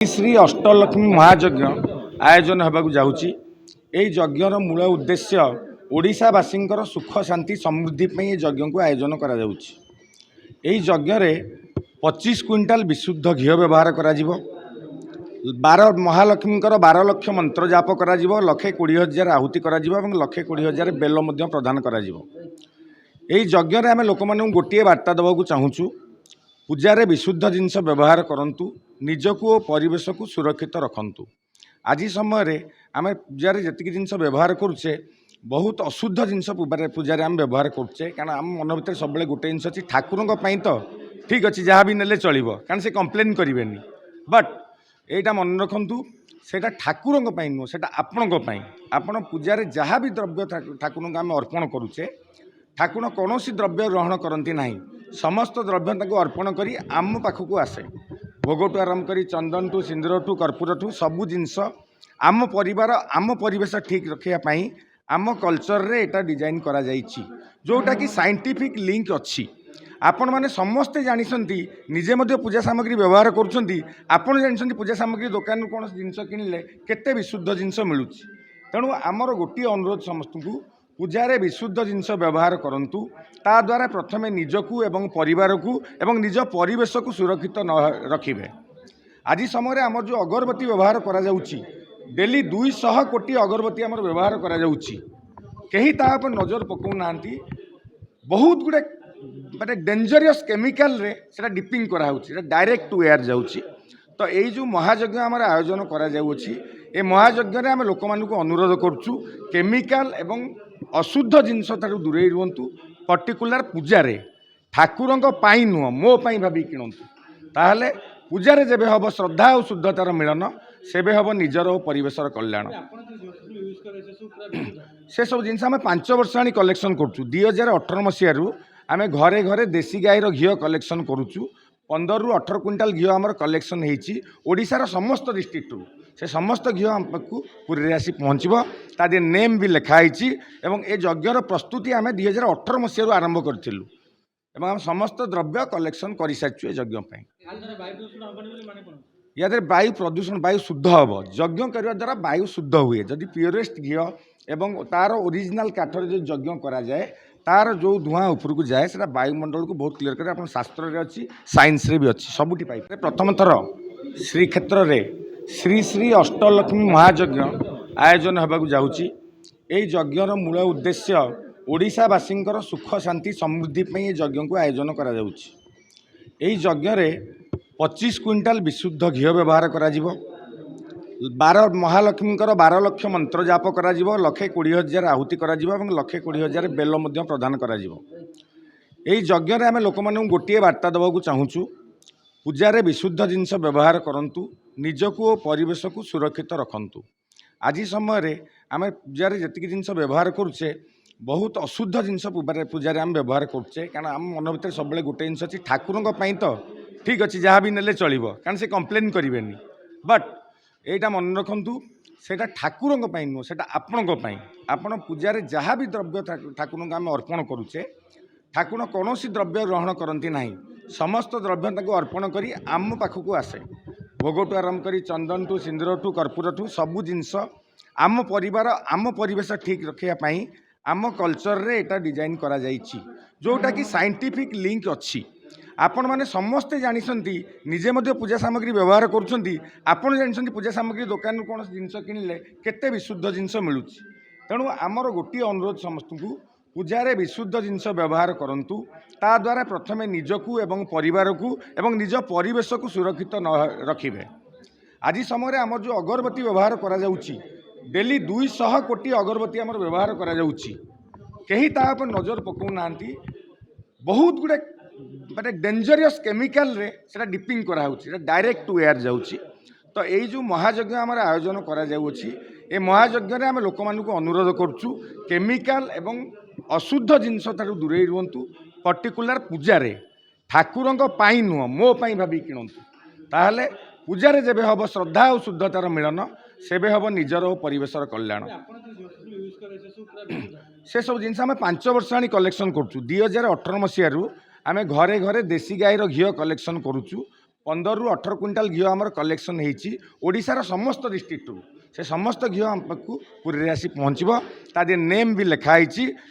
श्री अष्टलक्ष्मी महायज्ञ आयोजन होगा जाऊँगी। यज्ञर मूल उद्देश्य ओडिशावासी सुख शांति समृद्धि ये यज्ञ को आयोजन करा यज्ञ 25 क्विंटाल विशुद्ध घी व्यवहार करा 12 महालक्ष्मी 12 लक्ष मंत्र जाप करा 1,20,000 आहुति करा 1,20,000 बेल प्रदान करा यज्ञ आम लोक मानू गोटे बार्ता देवाक चाहूँ। पूजारे विशुद्ध जिनस व्यवहार करंतु, निजको और परिवेश को सुरक्षित रखंतु। आज समय आम पूजारे जी जिनस व्यवहार करुचे बहुत अशुद्ध जिनस पूजारे आम व्यवहार करुचे कारण आम मन भर सब गोटे जिनस अच्छी ठाकुरों तो ठीक अच्छे जहाँ भी नेले चलो कारण से कंप्लेन करेंगे बट यहाँ मन रखु से ठाकुरों नुह से आपण पूजारे जहाँ भी द्रव्य ठाकुरों आम अर्पण करुचे ठाकुर कौन द्रव्य ग्रहण करती ना समस्त द्रव्य अर्पण करी आम पाखक आसे भोग टू आरंभ कर चंदन टू सिंदूर टू कर्पूर टू सबू जिनस आम परिवार आम परिवेश ठीक रखापी आम कल्चर रे एटा डिजाइन करा जाइछि जोटा कि साइंटिफिक लिंक अच्छी आपण मैंने समस्ते जानी निजे मध्य पूजा सामग्री व्यवहार करुँच आपड़ जानी पूजा सामग्री दुकान कौन जिनस किणिले केते विशुद्ध जिनस मिलूँ तेणु आमर गोटे अनुरोध समस्त को पूजारे विशुद्ध जिनस व्यवहार करंतु ता द्वारा प्रथमे निजकू एवं परिवार को एवं निज परिवेश को सुरक्षित न रखिबे। आज समय आम जो अगरबत्ती व्यवहार करा जाउची डेली 200 कोटी अगरबत्ती आम व्यवहार करा जाउची कहीं ता पर नजर पकाउ नांती बहुत गुड़े माने डेंजरियस केमिकल रे सेटा डिपिंग करा होची डायरेक्ट टू एयर जाउची। तो यही जो महायज्ञ आम आयोजन करा जाउची ए महायज्ञ आम लोक मानू अनुरोध करुचु केमिकल एवं अशुद्ध जिनस दूरे रुहतु पर्टिकुलर पूजारे ठाकुरों नुह मो भावी किणतु ताहले पूजारे जेबे हम श्रद्धा और शुद्धतार मिलन सेबे हम निजर और परिवेशर कल्याण से सब जिन आम 5 वर्ष आनी कलेक्शन करुचु 2018 मसीह आम घरे घरे देसी गाईर घी कलेक्शन करुचु 15 ରୁ 18 क्विंटाल घी आमर कलेक्शन होती ओडिशार समस्त डिस्ट्रिक्ट से समस्त घी आमको पुरी आसी पहुँचब तादे नेम भी लिखाई एवं ए यज्ञर प्रस्तुति आम 2018 मसीह आरंभ करूँ आम समस्त द्रव्य कलेक्शन कर सारी यज्ञ या वायु प्रदूषण वायु शुद्ध हम यज्ञ करने द्वारा वायु शुद्ध हुए जदि प्योरेस्ट घी एवं तार ओरिजिनाल काठर जो यज्ञ कराए तार जो धुआं ऊपर को जाए से वायुमंडल को बहुत क्लीयर करे शास्त्र रे अच्छी साइंस रे भी अच्छी सबुठी पाई प्रथम थर श्रीक्षेत्र रे श्री श्री अष्टलक्ष्मी महायज्ञ आयोजन होगा जाऊँगी। यज्ञर मूल उद्देश्य ओडिशावासी सुख शांति समृद्धि ये यज्ञ को आयोजन करा यज्ञ 25 क्विंटाल विशुद्ध घी व्यवहार करा 12 महालक्ष्मी 12 लक्ष मंत्र जाप करा 1,20,000 आहुति करा 1,20,000 बेल प्रदान करा यज्ञ आम लोक मानू गोटे बार्ता देवाक चाहूँ। पूजारे विशुद्ध जिनस व्यवहार करंतु, निजको और परिवेश को सुरक्षित रखंतु। आज समय आम पूजारे जी जिनस व्यवहार करुचे बहुत अशुद्ध जिनस पूजारे आम व्यवहार करुचे कारण आम मन भर सब गोटे जिनस अच्छी ठाकुरों तो ठीक अच्छे जहाँ भी नेले चलो कारण से कंप्लेन करेंगे बट यहाँ मन रखु से ठाकुरों नुह से आपण पूजारे जहाँ भी द्रव्य ठाकुरों आम अर्पण करुचे ठाकुर कौन द्रव्य ग्रहण करती ना समस्त द्रव्य अर्पण करी आम पाखक आसे भोग टू आरंभ कर चंदन टू सिंदूर टू कर्पूर टू सबू जिनस आम परिवार आम परिवेश ठीक रखापी आम कल्चर रे एटा डिजाइन करा जाइछि जोटा कि साइंटिफिक लिंक अच्छी आपण मैंने समस्ते जानी निजे मध्य पूजा सामग्री व्यवहार करुँच आपड़ जानी पूजा सामग्री दुकान कौन जिनस किणिले केते विशुद्ध जिनस मिलूँ तेणु आमर गोटे अनुरोध समस्त को पूजारे विशुद्ध जिनस व्यवहार करंतु ता द्वारा प्रथमे निजकू एवं परिवार को एवं निज परिवेश को सुरक्षित न रखिबे। आज समय आम जो अगरबत्ती व्यवहार करा जाउची डेली 200 कोटी अगरबत्ती आम व्यवहार करा जाउची कहीं ता पर नजर पकाउ नांती बहुत गुड़े माने डेंजरियस केमिकल रे सेटा डिपिंग करा होची डायरेक्ट टू एयर जाउची। तो यही जो महायज्ञ आम आयोजन करा जाउची ए महायज्ञ आम लोक मानू अनुरोध करुचु केमिकल एवं अशुद्ध जिनस दूरे रुहतु पर्टिकुलर पूजारे ठाकुरों नुह मो भावी किणतु ताहले पूजारे जेबे हम श्रद्धा और शुद्धतार मिलन सेबे हम निजर और परिवेशर कल्याण से सब जिन आम 5 वर्ष आनी कलेक्शन करुचु 2018 मसीह आम घरे घरे देसी गाईर घी कलेक्शन करुचु 15 ରୁ 18 क्विंटाल घी आमर कलेक्शन होती ओडिशार समस्त डिस्ट्रिक्ट से समस्त घी आम पाखु पुरी आसी पहुँचब तादे नेम भी लिखाई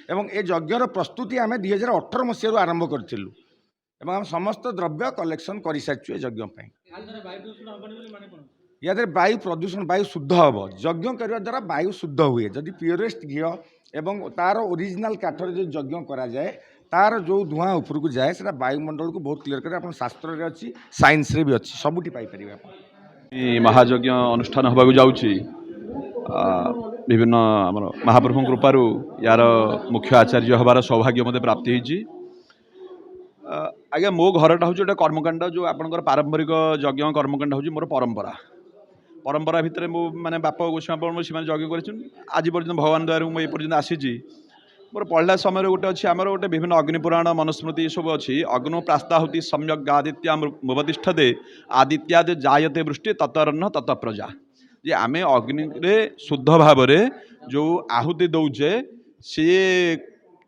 और ये यज्ञर प्रस्तुति आम 2018 मसीह आरंभ करूँ आम समस्त द्रव्य कलेक्शन कर सारी यज्ञ या वायु प्रदूषण वायु शुद्ध हम यज्ञ करने द्वारा वायु शुद्ध हुए जदि प्योरेस्ट घी एवं तार ओरिजिनाल काठर जो यज्ञ कराए तार जो धुआं उपरक जाए से वायुमंडल को बहुत क्लीयर करे आप शास्त्र रे अच्छी साइंस रे भी अच्छी सबुठी पाइपर महायज्ञ अनुष्ठान होगा जाऊँगी विभिन्न आमर महाप्रभु कृपारू यार मुख्य आचार्य हबार सौभाग्य मत प्राप्ति होती आज्ञा मो घरटा हूँ गोटे कर्मकांड जो आपंकर पारंपरिक यज्ञ कर्मकांड हूँ मोर परंपरा परंपरा भितर मो माने बाप गोस्वामी से यज्ञ कर आज पर्यटन भगवान द्वारा मुझे पर्यटन आसी मोर पढ़ला समय गोटे अच्छी आमर गोटे विभिन्न अग्निपुराण मनुस्मृति सब अच्छी अग्नो प्रास्ताहुति सम्यक आदित्या मुपतिष्ठते आदित्यादि जायते वृष्टि ततरन्न तत प्रजा जे आमे अग्नि रे शुद्ध भाव जो आहुति दौचे सी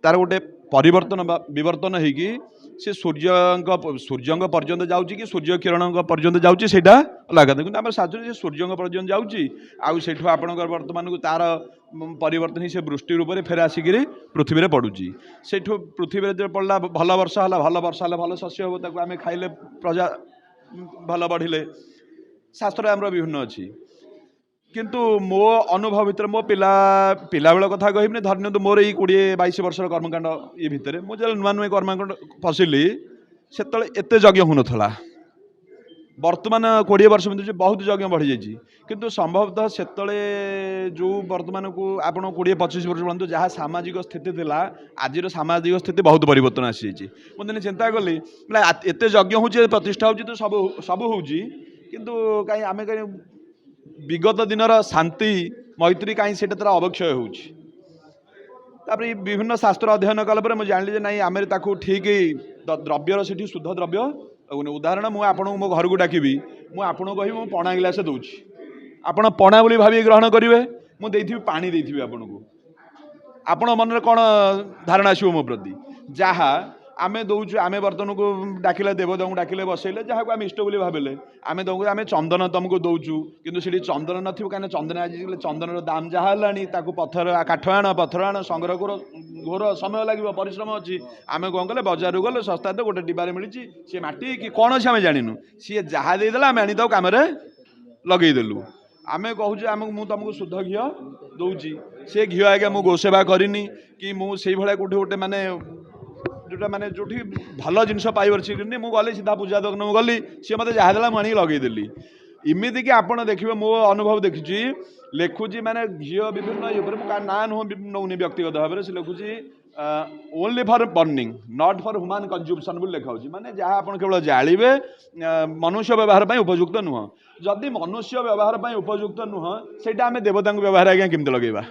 तार गोटे परिवर्तन विवर्तन होगी सी सूर्य पर्यंत जाऊँगी कि सूर्य किरण पर्यंत जाऊँगी से अलग कि आम शास्त्र से सूर्य पर्यंत जाऊँगी आठ आपणकर बर्तमान को तार परिवर्तन से वृष्टि रूप से फेर आसिक पृथ्वी पड़ुची से पृथ्वी जो पड़ा भल वर्षा है भल शस्य हम आम खाइले प्रजा भल बढ़िले शास्त्र आम विभिन्न अच्छी किंतु मो अनुभव भितर मो पिला बेल कथा कहबी धरनी मोर ये 20-22 वर्ष कर्मकांड ये भितर मुझे नुआ नुआ कर्मकांड पशिली से एत यज्ञ होना बर्तमान 20 वर्ष बीतुचे बहुत यज्ञ बढ़ी जाइए किंतु संभवतः से जो बर्तमान को आप 20-25 वर्ष पड़े जहाँ सामाजिक स्थिति थी आज सामाजिक स्थिति बहुत परिवर्तन आसी मुझे चिंता कली एत यज्ञ हो प्रतिष्ठा हो तो सब सब हो किंतु कहीं आम कहीं विगत दिनर शांति मैत्री कहीं से अवक्षय होपर विभिन्न शास्त्र अध्ययन कलापर मुझे जानी ना आम ठीक द्रव्यर से शुद्ध द्रव्य उदाहरण मुझे आपको मो घर को डाकबी मुझे कहि मु पणा गिलास दूची आपण पणा बोली भावी ग्रहण करेंगे मुझे पानी देती आपन को आपण मन कौन धारणा आसो मो प्रति जहाँ आम दौचु आम बर्तन को डाकिले देवता को डाकिले बसैले जहाँ को आम इष्ट बोली भाविले आम दौर आम चंदन तुमको दौचु कि चंदन न कहीं चंदन आज चंदन दाम जहाँ है पत्थर काठ आण पत्थर आण संग्रह घोर समय लगे परिश्रम अच्छी आम कौन कले बजार गले सस्ता तो गोटे डिबारे मिली सी माटी कि कौन अच्छे आम जानू सी जहाँ देदेला आम आनी कम लगेदेलु आम कहूँ आम मु तुमको शुद्ध घी दौची से घी आज्ञा मु गोसेवा करनी कि मुझे भाया कौटे गोटे माने जोटा माने जो भल जिन पाई मुझे गली सीधा पूजा दर्शन गली सी मत जहाँ देला मुझे लगे इमिति कि आपड़ देखिए मो अनुभव देखी लिखुची माने घी विभिन्न ना नुह नौनी व्यक्तिगत भाव से लिखुची only for burning not for human consumption बोली लिखा माने जहाँ आप केवल जाड़े मनुष्य व्यवहार पर उपयुक्त नुह जदि मनुष्य व्यवहार पर उपयुक्त नुह से आम देवता व्यवहार आज्ञा केमती लगेगा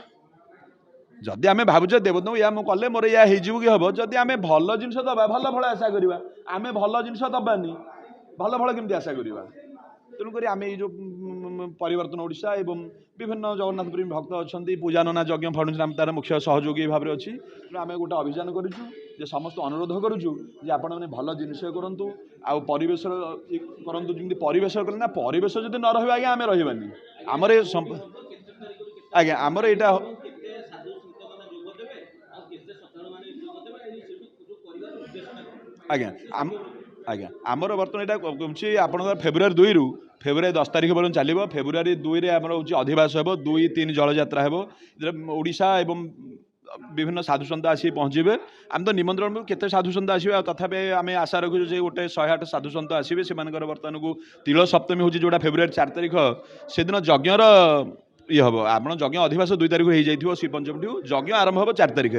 जदि आम भावुचे देवता या कले मोर या कि हम जदि आम भल जिन दबा भल फल आशा करवा आम भल जिन दबानी भल फल केमती आशा करवा तेणुक आम ये जो परिवर्तन ओडिशा एवं विभिन्न जगन्नाथ प्रेमी भक्त अच्छा पूजानना यज्ञ फाउंडेशन तार मुख्य सहयोगी भाव अच्छी आम गोटे अभियान करूँ समस्त अनुरोध करूँ आप भल जिनस करूँ आवेश करूँ जमी परिवेश कले ना परिवेश जब न रहा आज्ञा आम रही आमर आज्ञा आमर यहाँ आज्ञा आज्ञा आमर बर्तमान यहाँ आप फेब्रुआरी 2 रु फेब्रुआरी 10 तारीख पर्यटन चलो फेब्रुआरी 2 रे आमर हूँ अधिवास हो 2-3 जल यात्रा हो ओडिशा एवं विभिन्न साधुसंत आसी पहुँचे आम तो निमंत्रण केते साधुसंत आसवे तथापि आम आशा रखुँ जे गोटे 108 साधुसंत आसवे से बर्तमान को तिल सप्तमी हूँ जोटा फेब्रुआरी 4 तारीख से दिन यज्ञर ये हम आप यज्ञ अधिवास 2 तारीख हो जाइए श्री पंचमी ठूँ यज्ञ आरंभ हो 4 तारीख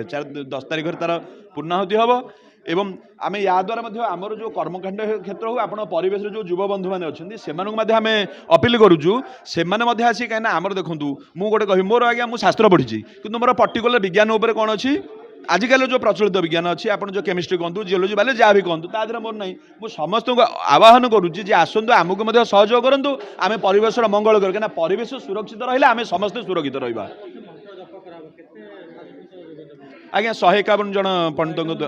10 तारीख तार पूर्णाहुति हम एवं आम या द्वारा आमर जो कर्मकांड क्षेत्र हो आप परिवेश जो युवा बंधु मैंने अच्छे से आम अपील करुचु से आसी कहीं आमर देखूँ मुझे गोटे कह मोर आज्ञा मुझे शास्त्र पढ़ी कि मोर पर्टिकुलर विज्ञान उपर कौन अच्छी आजिकल जो प्रचलित विज्ञान अच्छी आप जो केमिस्ट्री कहतु जियोलॉजी बाले जहाँ भी कहतु तादर मोर ना मुझे समस्त को आह्वान करुच्ची आसतु आमको सहयोग करूँ आम परिवेश मंगल कर कहीं परिवेश सुरक्षित रहा आम समस्ते सुरक्षित रहा आज्ञा 151 जन पंडित